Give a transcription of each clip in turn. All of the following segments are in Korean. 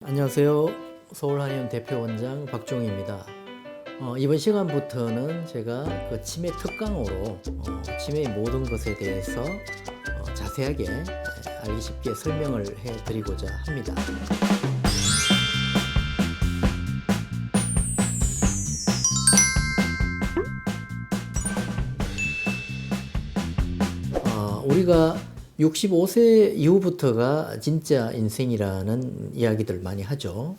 안녕하세요. 서울한의원 대표원장 박종희입니다. 이번 시간부터는 제가 치매 특강으로 치매의 모든 것에 대해서 자세하게 알기 쉽게 설명을 해드리고자 합니다. 우리가 65세 이후부터가 진짜 인생이라는 이야기들 많이 하죠.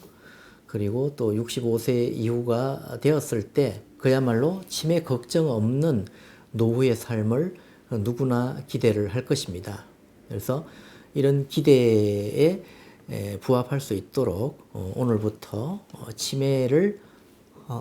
그리고 또 65세 이후가 되었을 때 그야말로 치매 걱정 없는 노후의 삶을 누구나 기대를 할 것입니다. 그래서 이런 기대에 부합할 수 있도록 오늘부터 치매를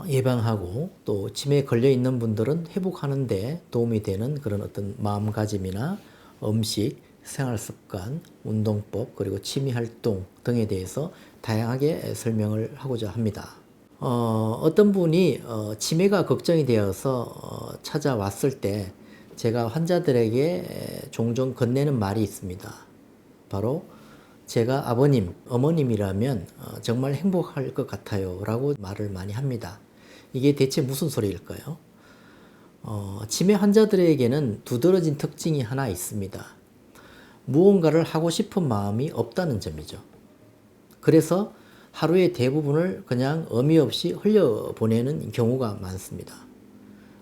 예방하고 또 치매에 걸려 있는 분들은 회복하는 데 도움이 되는 그런 어떤 마음가짐이나 음식, 생활습관, 운동법, 그리고 취미활동 등에 대해서 다양하게 설명을 하고자 합니다. 어떤 분이 치매가 걱정이 되어서 찾아왔을 때 제가 환자들에게 종종 건네는 말이 있습니다. 바로 제가 아버님, 어머님이라면 정말 행복할 것 같아요 라고 말을 많이 합니다. 이게 대체 무슨 소리일까요? 치매 환자들에게는 두드러진 특징이 하나 있습니다. 무언가를 하고 싶은 마음이 없다는 점이죠. 그래서 하루의 대부분을 그냥 의미 없이 흘려보내는 경우가 많습니다.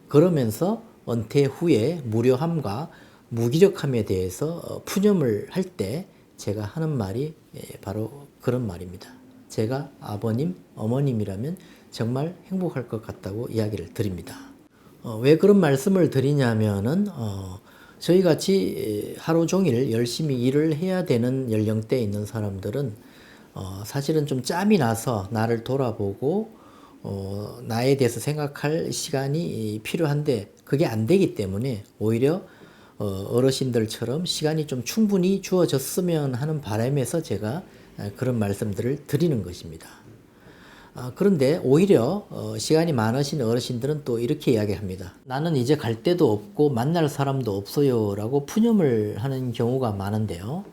그러면서 은퇴 후에 무료함과 무기력함에 대해서 푸념을 할 때 제가 하는 말이 바로 그런 말입니다. 제가 아버님, 어머님이라면 정말 행복할 것 같다고 이야기를 드립니다. 왜 그런 말씀을 드리냐면은 저희 같이 하루 종일 열심히 일을 해야 되는 연령대에 있는 사람들은 사실은 좀 짬이 나서 나를 돌아보고 나에 대해서 생각할 시간이 필요한데 그게 안 되기 때문에 오히려 어르신들처럼 시간이 좀 충분히 주어졌으면 하는 바람에서 제가 그런 말씀들을 드리는 것입니다. 그런데 오히려 시간이 많으신 어르신들은 또 이렇게 이야기합니다. 나는 이제 갈 데도 없고 만날 사람도 없어요 라고 푸념을 하는 경우가 많은데요.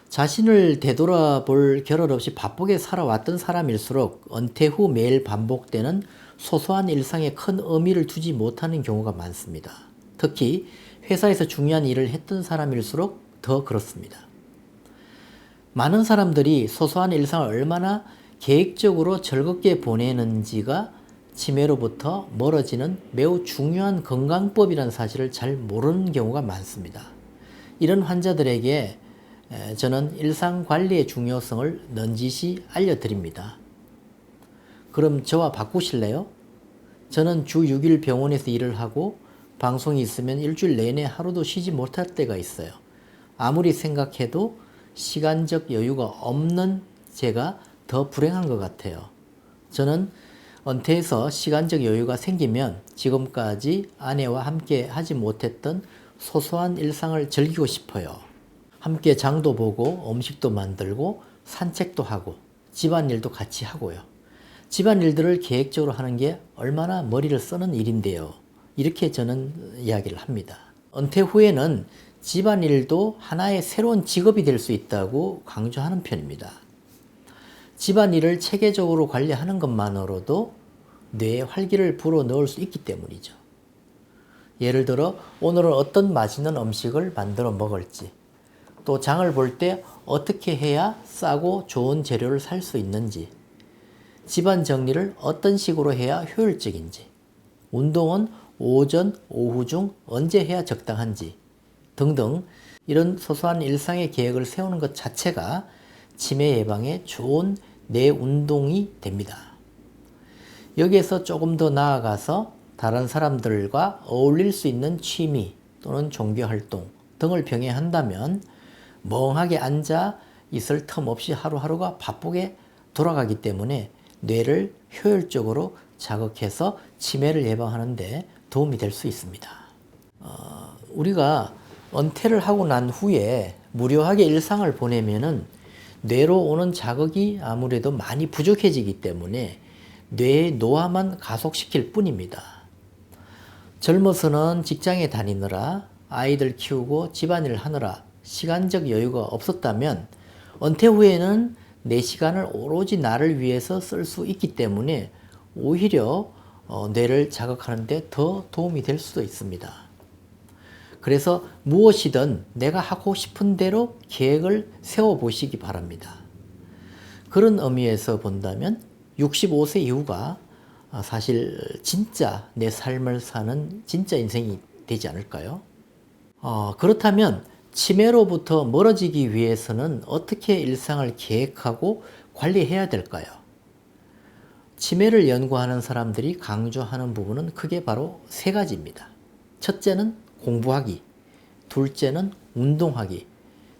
자신을 되돌아볼 겨를 없이 바쁘게 살아왔던 사람일수록 은퇴 후 매일 반복되는 소소한 일상에 큰 의미를 두지 못하는 경우가 많습니다. 특히 회사에서 중요한 일을 했던 사람일수록 더 그렇습니다. 많은 사람들이 소소한 일상을 얼마나 계획적으로 즐겁게 보내는지가 치매로부터 멀어지는 매우 중요한 건강법이라는 사실을 잘 모르는 경우가 많습니다. 이런 환자들에게 저는 일상관리의 중요성을 넌지시 알려드립니다. 그럼 저와 바꾸실래요? 저는 주 6일 병원에서 일을 하고 방송이 있으면 일주일 내내 하루도 쉬지 못할 때가 있어요. 아무리 생각해도 시간적 여유가 없는 제가 더 불행한 것 같아요. 저는 은퇴해서 시간적 여유가 생기면 지금까지 아내와 함께 하지 못했던 소소한 일상을 즐기고 싶어요. 함께 장도 보고 음식도 만들고 산책도 하고 집안일도 같이 하고요. 집안일들을 계획적으로 하는 게 얼마나 머리를 쓰는 일인데요. 이렇게 저는 이야기를 합니다. 은퇴 후에는 집안일도 하나의 새로운 직업이 될 수 있다고 강조하는 편입니다. 집안일을 체계적으로 관리하는 것만으로도 뇌에 활기를 불어넣을 수 있기 때문이죠. 예를 들어 오늘은 어떤 맛있는 음식을 만들어 먹을지, 또 장을 볼 때 어떻게 해야 싸고 좋은 재료를 살 수 있는지, 집안 정리를 어떤 식으로 해야 효율적인지, 운동은 오전, 오후 중 언제 해야 적당한지 등등 이런 소소한 일상의 계획을 세우는 것 자체가 치매 예방에 좋은 뇌 운동이 됩니다. 여기에서 조금 더 나아가서 다른 사람들과 어울릴 수 있는 취미 또는 종교활동 등을 병행한다면 멍하게 앉아 있을 틈 없이 하루하루가 바쁘게 돌아가기 때문에 뇌를 효율적으로 자극해서 치매를 예방하는 데 도움이 될 수 있습니다. 우리가 은퇴를 하고 난 후에 무료하게 일상을 보내면은 뇌로 오는 자극이 아무래도 많이 부족해지기 때문에 뇌의 노화만 가속시킬 뿐입니다. 젊어서는 직장에 다니느라 아이들 키우고 집안일 하느라 시간적 여유가 없었다면 은퇴 후에는 내 시간을 오로지 나를 위해서 쓸 수 있기 때문에 오히려 뇌를 자극하는 데 더 도움이 될 수도 있습니다. 그래서 무엇이든 내가 하고 싶은 대로 계획을 세워보시기 바랍니다. 그런 의미에서 본다면 65세 이후가 사실 진짜 내 삶을 사는 진짜 인생이 되지 않을까요? 그렇다면 치매로부터 멀어지기 위해서는 어떻게 일상을 계획하고 관리해야 될까요? 치매를 연구하는 사람들이 강조하는 부분은 크게 바로 세 가지입니다. 첫째는 공부하기, 둘째는 운동하기,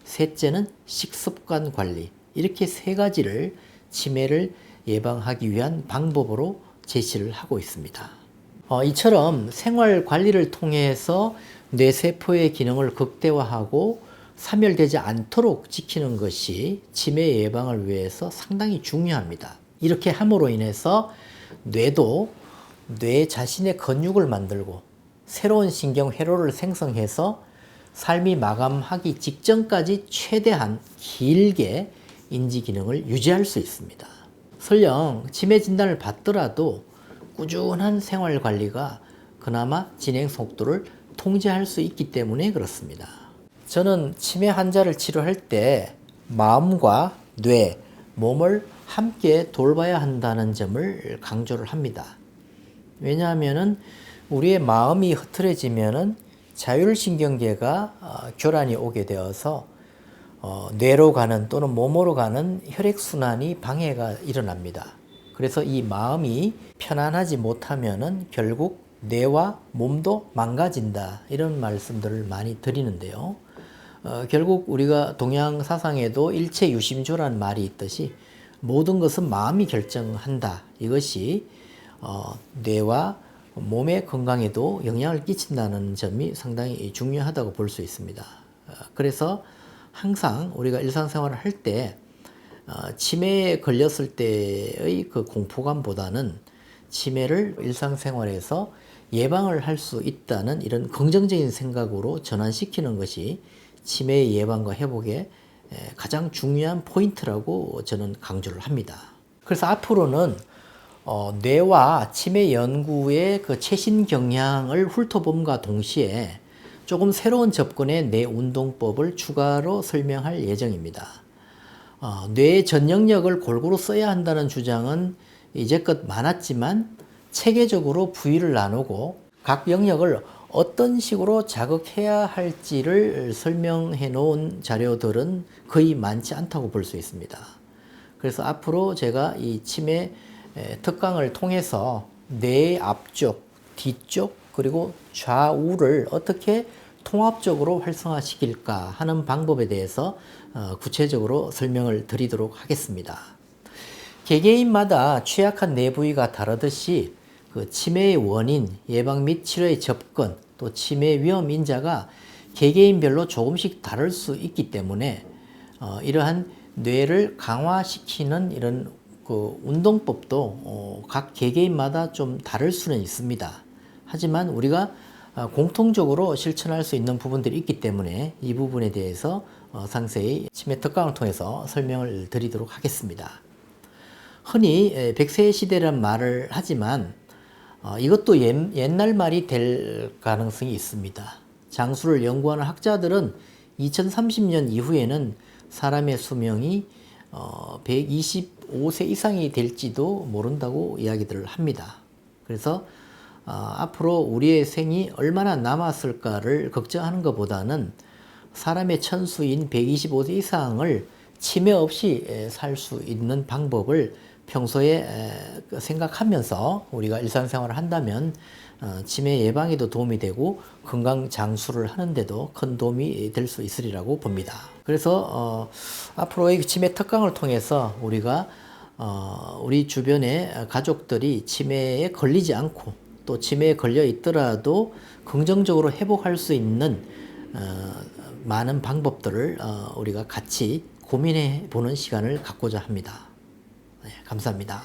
셋째는 식습관 관리. 이렇게 세 가지를 치매를 예방하기 위한 방법으로 제시를 하고 있습니다. 이처럼 생활 관리를 통해서 뇌세포의 기능을 극대화하고 사멸되지 않도록 지키는 것이 치매 예방을 위해서 상당히 중요합니다. 이렇게 함으로 인해서 뇌도 뇌 자신의 근육을 만들고 새로운 신경 회로를 생성해서 삶이 마감하기 직전까지 최대한 길게 인지 기능을 유지할 수 있습니다. 설령 치매 진단을 받더라도 꾸준한 생활 관리가 그나마 진행 속도를 통제할 수 있기 때문에 그렇습니다. 저는 치매 환자를 치료할 때 마음과 뇌, 몸을 함께 돌봐야 한다는 점을 강조를 합니다. 왜냐하면 우리의 마음이 흐트러지면 자율신경계가 교란이 오게 되어서 뇌로 가는 또는 몸으로 가는 혈액순환이 방해가 일어납니다. 그래서 이 마음이 편안하지 못하면 결국 뇌와 몸도 망가진다, 이런 말씀들을 많이 드리는데요. 결국 우리가 동양 사상에도 일체유심조라는 말이 있듯이 모든 것은 마음이 결정한다. 이것이 뇌와 몸의 건강에도 영향을 끼친다는 점이 상당히 중요하다고 볼 수 있습니다. 그래서 항상 우리가 일상생활을 할 때 치매에 걸렸을 때의 그 공포감보다는 치매를 일상생활에서 예방을 할 수 있다는 이런 긍정적인 생각으로 전환시키는 것이 치매 예방과 회복에 가장 중요한 포인트라고 저는 강조를 합니다. 그래서 앞으로는 뇌와 치매 연구의 그 최신 경향을 훑어봄과 동시에 조금 새로운 접근의 뇌 운동법을 추가로 설명할 예정입니다. 뇌의 전 영역을 골고루 써야 한다는 주장은 이제껏 많았지만 체계적으로 부위를 나누고 각 영역을 어떤 식으로 자극해야 할지를 설명해 놓은 자료들은 거의 많지 않다고 볼 수 있습니다. 그래서 앞으로 제가 이 치매 특강을 통해서 뇌의 앞쪽, 뒤쪽, 그리고 좌우를 어떻게 통합적으로 활성화시킬까 하는 방법에 대해서 구체적으로 설명을 드리도록 하겠습니다. 개개인마다 취약한 뇌 부위가 다르듯이 그 치매의 원인, 예방 및 치료의 접근, 또 치매 위험 인자가 개개인별로 조금씩 다를 수 있기 때문에 이러한 뇌를 강화시키는 이런 그 운동법도 각 개개인마다 좀 다를 수는 있습니다. 하지만 우리가 공통적으로 실천할 수 있는 부분들이 있기 때문에 이 부분에 대해서 상세히 치매 특강을 통해서 설명을 드리도록 하겠습니다. 흔히 100세 시대라는 말을 하지만 이것도 옛날 말이 될 가능성이 있습니다. 장수를 연구하는 학자들은 2030년 이후에는 사람의 수명이 125세 이상이 될지도 모른다고 이야기들을 합니다. 그래서 앞으로 우리의 생이 얼마나 남았을까를 걱정하는 것보다는 사람의 천수인 125세 이상을 치매 없이 살 수 있는 방법을 평소에 생각하면서 우리가 일상생활을 한다면 치매 예방에도 도움이 되고 건강 장수를 하는데도 큰 도움이 될 수 있으리라고 봅니다. 그래서 앞으로의 치매 특강을 통해서 우리가 우리 주변의 가족들이 치매에 걸리지 않고 또 치매에 걸려 있더라도 긍정적으로 회복할 수 있는 많은 방법들을 우리가 같이 고민해 보는 시간을 갖고자 합니다. 네, 감사합니다.